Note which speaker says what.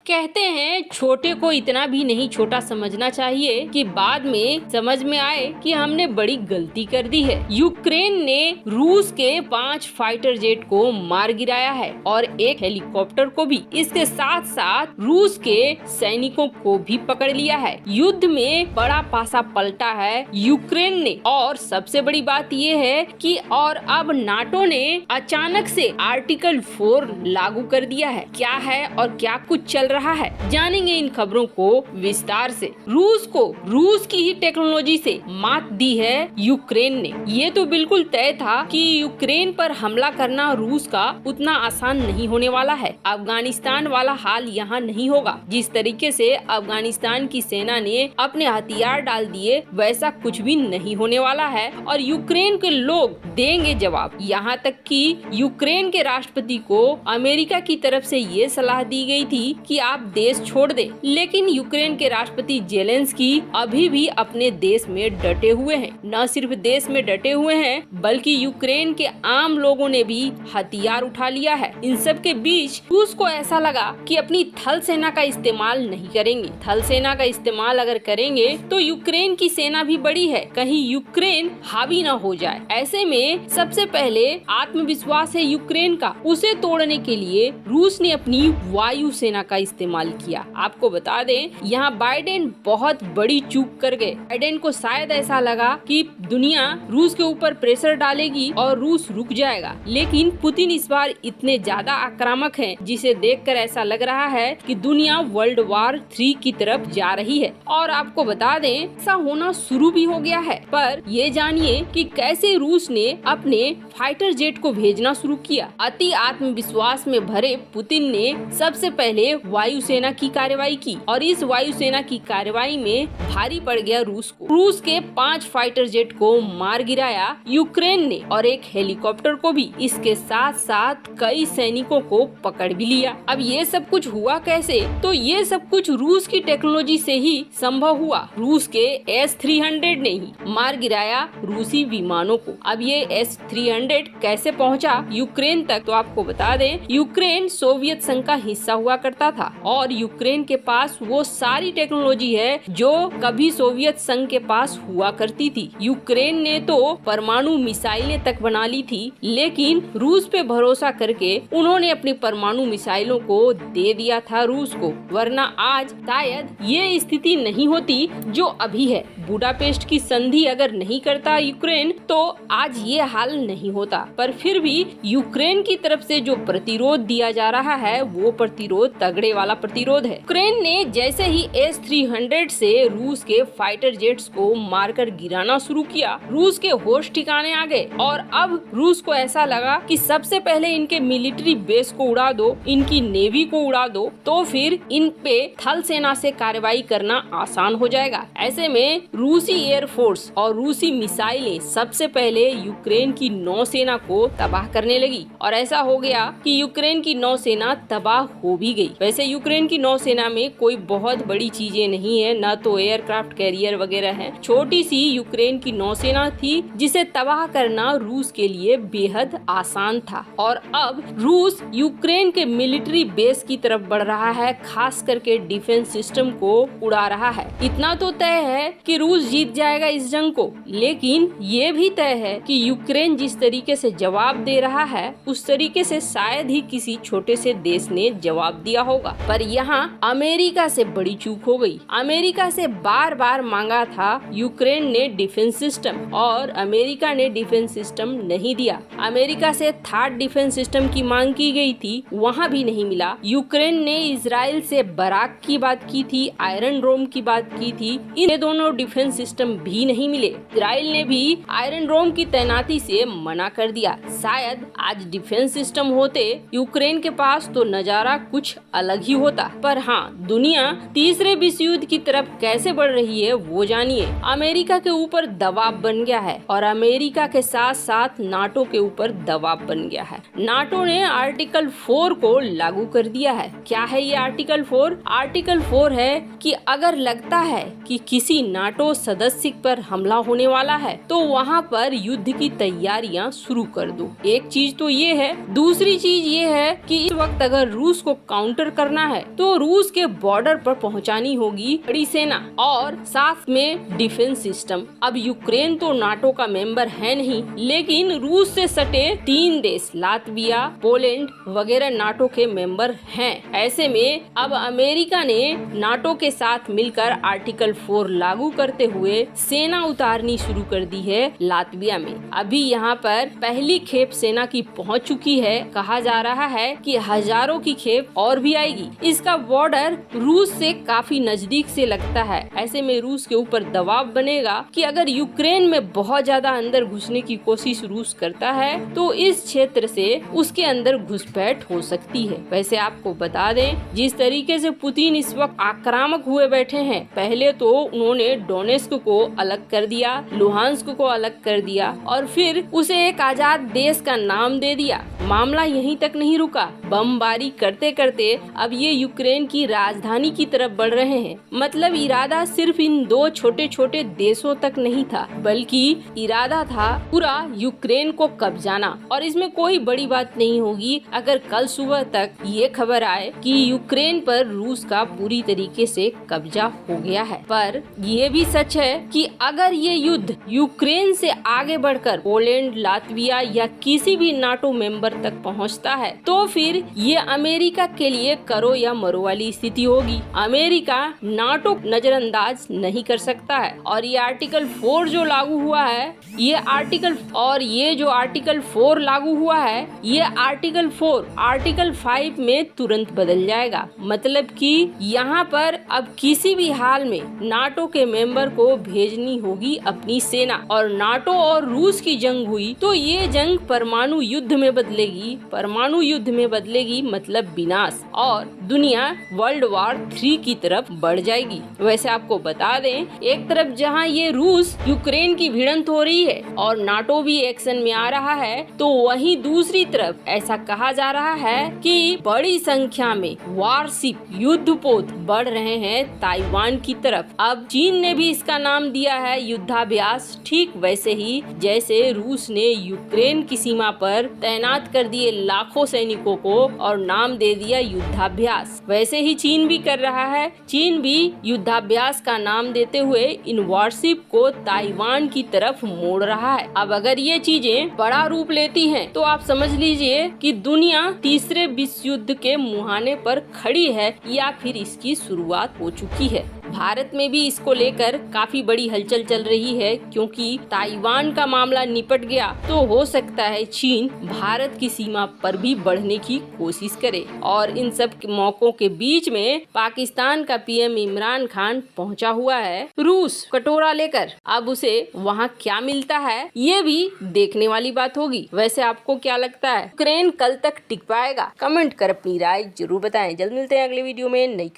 Speaker 1: कहते हैं छोटे को इतना भी नहीं छोटा समझना चाहिए कि बाद में समझ में आए कि हमने बड़ी गलती कर दी है। यूक्रेन ने रूस के 5 फाइटर जेट को मार गिराया है और एक हेलीकॉप्टर को भी। इसके साथ साथ रूस के सैनिकों को भी पकड़ लिया है। युद्ध में बड़ा पासा पलटा है यूक्रेन ने। और सबसे बड़ी बात ये है कि और अब नाटो ने अचानक से आर्टिकल 4 लागू कर दिया है। क्या है और क्या कुछ चल रहा है, जानेंगे इन खबरों को विस्तार से। रूस की ही टेक्नोलॉजी से मात दी है यूक्रेन ने। ये तो बिल्कुल तय था कि यूक्रेन पर हमला करना रूस का उतना आसान नहीं होने वाला है। अफगानिस्तान वाला हाल यहाँ नहीं होगा। जिस तरीके से अफगानिस्तान की सेना ने अपने हथियार डाल दिए वैसा कुछ भी नहीं होने वाला है और यूक्रेन के लोग देंगे जवाब। यहाँ तक कि यूक्रेन के राष्ट्रपति को अमेरिका की तरफ से ये सलाह दी गई थी कि आप देश छोड़ दें, लेकिन यूक्रेन के राष्ट्रपति जेलेंस्की अभी भी अपने देश में डटे हुए हैं। न सिर्फ देश में डटे हुए हैं बल्कि यूक्रेन के आम लोगों ने भी हथियार उठा लिया है। इन सब के बीच रूस को ऐसा लगा कि अपनी थल सेना का इस्तेमाल नहीं करेंगे। थल सेना का इस्तेमाल अगर करेंगे तो यूक्रेन की सेना भी बड़ी है, कहीं यूक्रेन हावी न हो जाए। ऐसे में सबसे पहले आत्मविश्वास है यूक्रेन का, उसे तोड़ने के लिए रूस ने अपनी वायु सेना का इस्तेमाल किया। आपको बता दें यहाँ बाइडेन बहुत बड़ी चूक कर गए। बाइडेन को शायद ऐसा लगा कि दुनिया रूस के ऊपर प्रेशर डालेगी और रूस रुक जाएगा, लेकिन पुतिन इस बार इतने ज्यादा आक्रामक हैं जिसे देखकर ऐसा लग रहा है कि दुनिया वर्ल्ड वॉर 3 की तरफ जा रही है। और आपको बता दें ऐसा होना शुरू भी हो गया है। पर ये जानिए कि कैसे रूस ने अपने फाइटर जेट को भेजना शुरू किया। अति आत्मविश्वास में भरे पुतिन ने सबसे पहले वायुसेना की कार्रवाई की और इस वायुसेना की कार्रवाई में भारी पड़ गया रूस को। रूस के 5 फाइटर जेट को मार गिराया यूक्रेन ने और एक हेलीकॉप्टर को भी। इसके साथ साथ कई सैनिकों को पकड़ भी लिया। अब ये सब कुछ हुआ कैसे? तो ये सब कुछ रूस की टेक्नोलॉजी से ही संभव हुआ। रूस के S-300 ने ही मार गिराया रूसी विमानों को। अब ये S-300 कैसे पहुंचा यूक्रेन तक, तो आपको बता दें यूक्रेन सोवियत संघ का हिस्सा हुआ करता था और यूक्रेन के पास वो सारी टेक्नोलॉजी है जो कभी सोवियत संघ के पास हुआ करती थी। यूक्रेन ने तो परमाणु मिसाइलें तक बना ली थी, लेकिन रूस पे भरोसा करके उन्होंने अपनी परमाणु मिसाइलों को दे दिया था रूस को, वरना आज शायद ये स्थिति नहीं होती जो अभी है। बुडापेस्ट की संधि अगर नहीं करता यूक्रेन तो आज ये हाल नहीं होता। पर फिर भी यूक्रेन की तरफ से जो प्रतिरोध दिया जा रहा है वो प्रतिरोध तगड़े वाला प्रतिरोध है। यूक्रेन ने जैसे ही S-300 से रूस के फाइटर जेट्स को मारकर गिराना शुरू किया, रूस के होश ठिकाने आ गए और अब रूस को ऐसा लगा कि सबसे पहले इनके मिलिट्री बेस को उड़ा दो, इनकी नेवी को उड़ा दो, तो फिर इन पे थल सेना से कार्रवाई करना आसान हो जाएगा। ऐसे में रूसी एयरफोर्स और रूसी मिसाइलें सबसे पहले यूक्रेन की नौसेना को तबाह करने लगी और ऐसा हो गया कि यूक्रेन की नौसेना तबाह हो भी गई। वैसे यूक्रेन की नौसेना में कोई बहुत बड़ी चीजें नहीं है, न तो एयरक्राफ्ट कैरियर वगैरह है। छोटी सी यूक्रेन की नौसेना थी जिसे तबाह करना रूस के लिए बेहद आसान था। और अब रूस यूक्रेन के मिलिट्री बेस की तरफ बढ़ रहा है, खास करके डिफेंस सिस्टम को उड़ा रहा है। इतना तो तय है कि रूस जीत जाएगा इस जंग को, लेकिन ये भी तय है कि यूक्रेन जिस तरीके से जवाब दे रहा है उस तरीके से शायद ही किसी छोटे से देश ने जवाब दिया होगा। पर यहाँ अमेरिका से बड़ी चूक हो गई। अमेरिका से बार बार मांगा था यूक्रेन ने डिफेंस सिस्टम और अमेरिका ने डिफेंस सिस्टम नहीं दिया। अमेरिका से थर्ड डिफेंस सिस्टम की मांग की गई थी, वहाँ भी नहीं मिला। यूक्रेन ने इजराइल से बराक की बात की थी, आयरन डोम की बात की थी, इन दोनों डिफेंस सिस्टम भी नहीं मिले। इजराइल ने भी आयरन डोम की तैनाती से मना कर दिया। शायद आज डिफेंस सिस्टम होते यूक्रेन के पास तो नजारा कुछ अलग ही होता। पर हाँ, दुनिया तीसरे विश्व युद्ध की तरफ कैसे बढ़ रही है वो जानिए। अमेरिका के ऊपर दबाव बन गया है और अमेरिका के साथ साथ नाटो के ऊपर दबाव बन गया है। नाटो ने आर्टिकल 4 को लागू कर दिया है। क्या है ये आर्टिकल 4? आर्टिकल 4 है कि अगर लगता है कि किसी नाटो नाटो सदस्य पर हमला होने वाला है तो वहाँ पर युद्ध की तैयारियां शुरू कर दो। एक चीज तो ये है। दूसरी चीज ये है कि इस वक्त अगर रूस को काउंटर करना है तो रूस के बॉर्डर पर पहुंचानी होगी बड़ी सेना और साथ में डिफेंस सिस्टम। अब यूक्रेन तो नाटो का मेंबर है नहीं, लेकिन रूस से सटे 3 देश लातविया, पोलैंड वगैरह नाटो के मेंबर हैं। ऐसे में अब अमेरिका ने नाटो के साथ मिलकर आर्टिकल 4 लागू करते हुए सेना उतारनी शुरू कर दी है लातविया में। अभी यहाँ पर पहली खेप सेना की पहुँच चुकी है। कहा जा रहा है कि हजारों की खेप और भी आएगी। इसका बॉर्डर रूस से काफी नजदीक से लगता है। ऐसे में रूस के ऊपर दबाव बनेगा कि अगर यूक्रेन में बहुत ज्यादा अंदर घुसने की कोशिश रूस करता है तो इस क्षेत्र से उसके अंदर घुसपैठ हो सकती है। वैसे आपको बता दें, जिस तरीके से पुतिन इस वक्त आक्रामक हुए बैठे हैं, पहले तो उन्होंने डोनेस्क को अलग कर दिया, लुहांस्क को अलग कर दिया और फिर उसे एक आजाद देश का नाम दे दिया। मामला यहीं तक नहीं रुका, बमबारी करते करते अब ये यूक्रेन की राजधानी की तरफ बढ़ रहे हैं। मतलब इरादा सिर्फ इन 2 छोटे छोटे देशों तक नहीं था, बल्कि इरादा था पूरा यूक्रेन को कब्जाना। और इसमें कोई बड़ी बात नहीं होगी अगर कल सुबह तक ये खबर आए कि यूक्रेन पर रूस का पूरी तरीके से कब्जा हो गया है। पर ये भी सच है कि अगर ये युद्ध यूक्रेन से आगे बढ़कर पोलैंड, लातविया या किसी भी नाटो मेंबर तक पहुंचता है तो फिर ये अमेरिका के लिए करो या मरो वाली स्थिति होगी। अमेरिका नाटो नजरअंदाज नहीं कर सकता है और ये आर्टिकल 4 जो लागू हुआ है, ये आर्टिकल 4 लागू हुआ है, ये आर्टिकल 4 आर्टिकल 5 में तुरंत बदल जाएगा। मतलब कि यहाँ पर अब किसी भी हाल में नाटो के मेंबर को भेजनी होगी अपनी सेना। और नाटो और रूस की जंग हुई तो ये जंग परमाणु युद्ध में बदलेगी। परमाणु युद्ध में बदलेगी मतलब विनाश और दुनिया वर्ल्ड वॉर 3 की तरफ बढ़ जाएगी। वैसे आपको बता दें, एक तरफ जहां ये रूस यूक्रेन की भिड़ंत हो रही है और नाटो भी एक्शन में आ रहा है, तो वहीं दूसरी तरफ ऐसा कहा जा रहा है कि बड़ी संख्या में वारशिप युद्धपोत बढ़ रहे हैं ताइवान की तरफ। अब चीन ने भी इसका नाम दिया है युद्धाभ्यास, ठीक वैसे ही जैसे रूस ने यूक्रेन की सीमा पर तैनात कर दिए लाखों सैनिकों को और नाम दे दिया युद्धाभ्यास, वैसे ही चीन भी कर रहा है। चीन भी युद्धाभ्यास का नाम देते हुए इन वारशिप को ताइवान की तरफ मोड़ रहा है। अब अगर ये चीजें बड़ा रूप लेती हैं तो आप समझ लीजिए कि दुनिया तीसरे विश्व युद्ध के मुहाने पर खड़ी है या फिर इसकी शुरुआत हो चुकी है। भारत में भी इसको लेकर काफी बड़ी हलचल चल रही है, क्योंकि ताइवान का मामला निपट गया तो हो सकता है चीन भारत की सीमा पर भी बढ़ने की कोशिश करे। और इन सब मौकों के बीच में पाकिस्तान का पीएम इमरान खान पहुंचा हुआ है रूस कटोरा लेकर। अब उसे वहां क्या मिलता है ये भी देखने वाली बात होगी। वैसे आपको क्या लगता है, यूक्रेन कल तक टिक पाएगा? कमेंट कर अपनी राय जरूर बताएं। जल्द मिलते हैं अगले वीडियो में नई